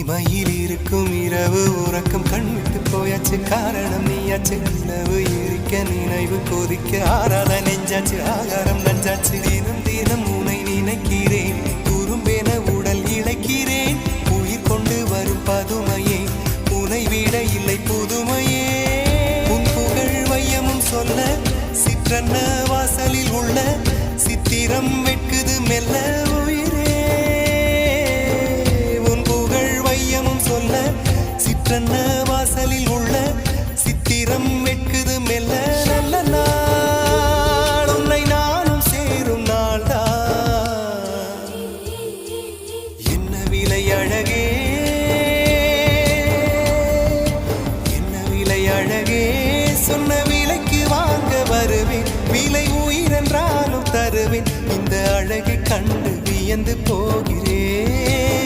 தனிமையில் இருக்கும் இரவு உறக்கம் கண்விட்டு போயாச்சு காரணம் நீயாச்சு நிலவு எரிக்க நினைவு கொதிக்க ஆறாத நெஞ்சாச்சு ஆகாரம் நஞ்சாச்சு தினம் தினம் உனை நினைக்கிறேன் குறும்பென உடல் இழைக்கிறேன் உயிர் கொண்டு வரும் பதுமையே உனை விட இல்லை புதுமையே உன் புகழ் வையமும் சொல்ல சிற்றன்ன வாசலில் உள்ள சித்திரம் வெட்குது மெல்ல சிற்றன்ன வாசலில் உள்ள சித்திரம் வெட்குது மெல்ல நல்ல நாள் உன்னை நானும் சேரும் நாள்தான் என்ன விலை அழகே என்ன விலை அழகே சொன்ன விலைக்கு வாங்க வருவேன் விலை உயிரென்றாலும் தருவேன் இந்த அழகை கண்டு வியந்து போகிறேன்